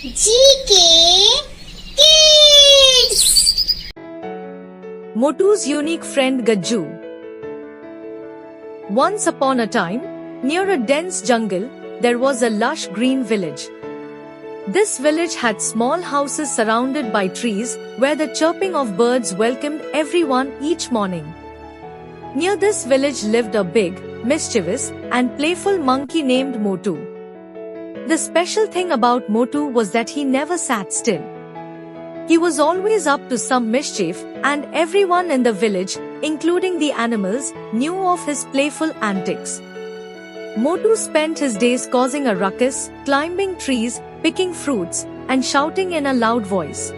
GK Kids. Motu's unique friend Gajju. Once upon a time, near a dense jungle, there was a lush green village. This village had small houses surrounded by trees, where the chirping of birds welcomed everyone each morning. Near this village lived a big, mischievous, and playful monkey named Motu. The special thing about Motu was that he never sat still. He was always up to some mischief, and everyone in the village, including the animals, knew of his playful antics. Motu spent his days causing a ruckus, climbing trees, picking fruits, and shouting in a loud voice.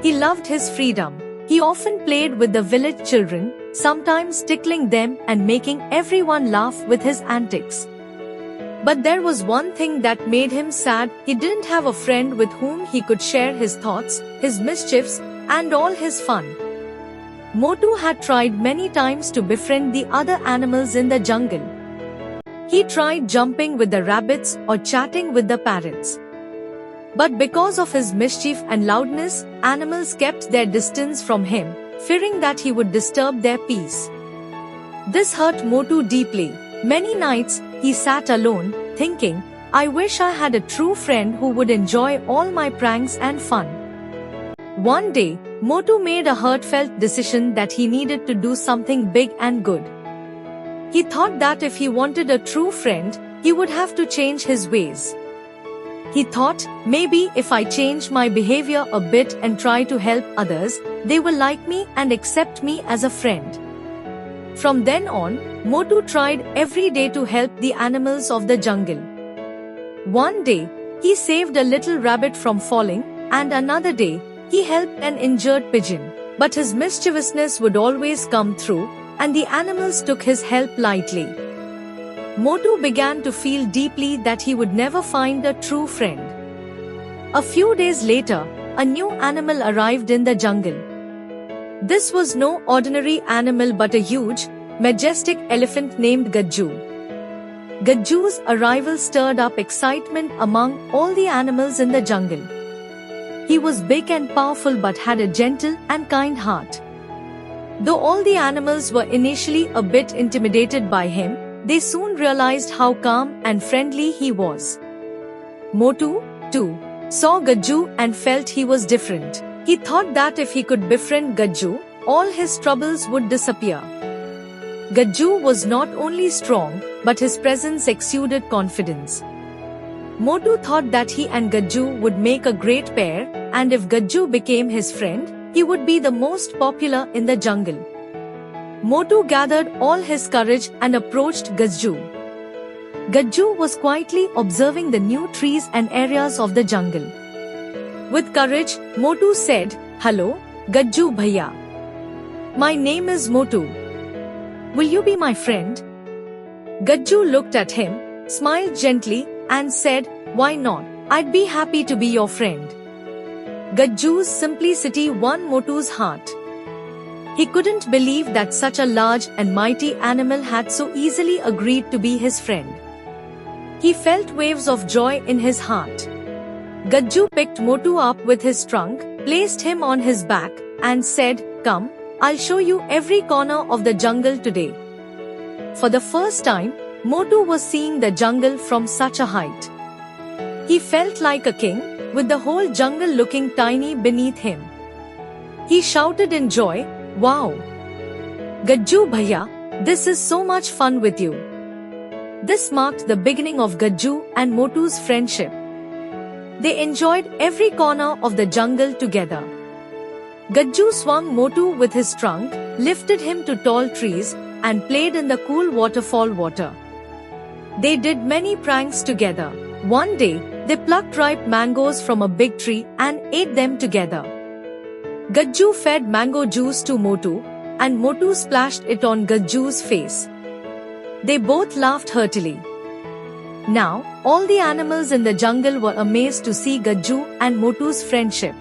He loved his freedom. He often played with the village children, sometimes tickling them and making everyone laugh with his antics. But there was one thing that made him sad. He didn't have a friend with whom he could share his thoughts, his mischiefs, and all his fun. Motu had tried many times to befriend the other animals in the jungle. He tried jumping with the rabbits or chatting with the parrots. But because of his mischief and loudness, animals kept their distance from him, fearing that he would disturb their peace. This hurt Motu deeply. Many nights, he sat alone, thinking, I wish I had a true friend who would enjoy all my pranks and fun. One day, Motu made a heartfelt decision that he needed to do something big and good. He thought that if he wanted a true friend, he would have to change his ways. He thought, maybe if I change my behavior a bit and try to help others, they will like me and accept me as a friend. From then on, Motu tried every day to help the animals of the jungle. One day, he saved a little rabbit from falling, and another day, he helped an injured pigeon. But his mischievousness would always come through, and the animals took his help lightly. Motu began to feel deeply that he would never find a true friend. A few days later, a new animal arrived in the jungle. This was no ordinary animal but a huge, majestic elephant named Gajju. Gajju's arrival stirred up excitement among all the animals in the jungle. He was big and powerful but had a gentle and kind heart. Though all the animals were initially a bit intimidated by him, they soon realized how calm and friendly he was. Motu, too, saw Gajju and felt he was different. He thought that if he could befriend Gajju, all his troubles would disappear. Gajju was not only strong, but his presence exuded confidence. Motu thought that he and Gajju would make a great pair, and if Gajju became his friend, he would be the most popular in the jungle. Motu gathered all his courage and approached Gajju. Gajju was quietly observing the new trees and areas of the jungle. With courage, Motu said, Hello, Gajju Bhaiya. My name is Motu. Will you be my friend? Gajju looked at him, smiled gently, and said, Why not? I'd be happy to be your friend. Gajju's simplicity won Motu's heart. He couldn't believe that such a large and mighty animal had so easily agreed to be his friend. He felt waves of joy in his heart. Gajju picked Motu up with his trunk, placed him on his back, and said, Come, I'll show you every corner of the jungle today. For the first time, Motu was seeing the jungle from such a height. He felt like a king, with the whole jungle looking tiny beneath him. He shouted in joy, Wow! Gajju Bhaiya, this is so much fun with you. This marked the beginning of Gajju and Motu's friendship. They enjoyed every corner of the jungle together. Gajju swung Motu with his trunk, lifted him to tall trees, and played in the cool waterfall water. They did many pranks together. One day, they plucked ripe mangoes from a big tree and ate them together. Gajju fed mango juice to Motu, and Motu splashed it on Gajju's face. They both laughed heartily. Now, all the animals in the jungle were amazed to see Gajju and Motu's friendship.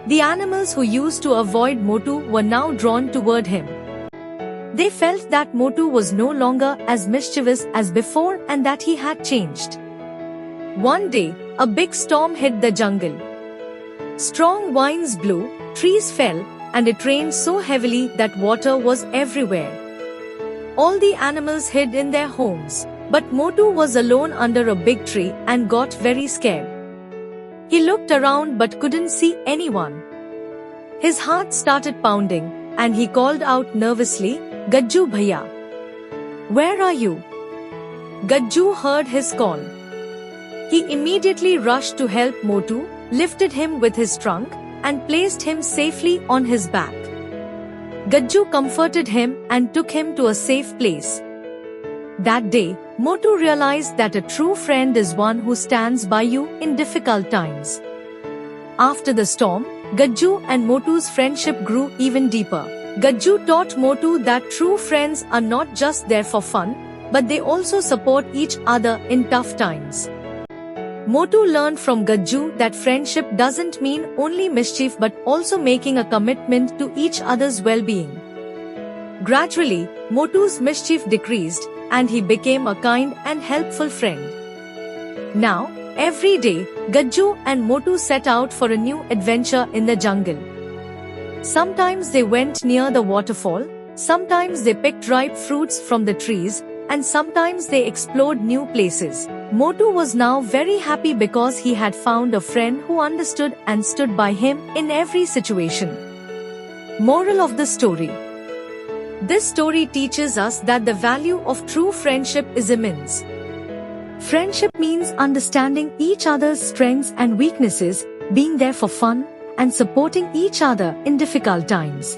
The animals who used to avoid Motu were now drawn toward him. They felt that Motu was no longer as mischievous as before and that he had changed. One day, a big storm hit the jungle. Strong winds blew, trees fell, and it rained so heavily that water was everywhere. All the animals hid in their homes, but Motu was alone under a big tree and got very scared. He looked around but couldn't see anyone. His heart started pounding, and he called out nervously, "Gajju bhaiya, where are you?" Gajju heard his call. He immediately rushed to help Motu, lifted him with his trunk, and placed him safely on his back. Gajju comforted him and took him to a safe place. That day, Motu realized that a true friend is one who stands by you in difficult times. After the storm, Gajju and Motu's friendship grew even deeper. Gajju taught Motu that true friends are not just there for fun, but they also support each other in tough times. Motu learned from Gajju that friendship doesn't mean only mischief but also making a commitment to each other's well-being. Gradually, Motu's mischief decreased, and he became a kind and helpful friend. Now, every day, Gajju and Motu set out for a new adventure in the jungle. Sometimes they went near the waterfall, sometimes they picked ripe fruits from the trees, and sometimes they explored new places. Motu was now very happy because he had found a friend who understood and stood by him in every situation. Moral of the story: this story teaches us that the value of true friendship is immense. Friendship means understanding each other's strengths and weaknesses, being there for fun, and supporting each other in difficult times.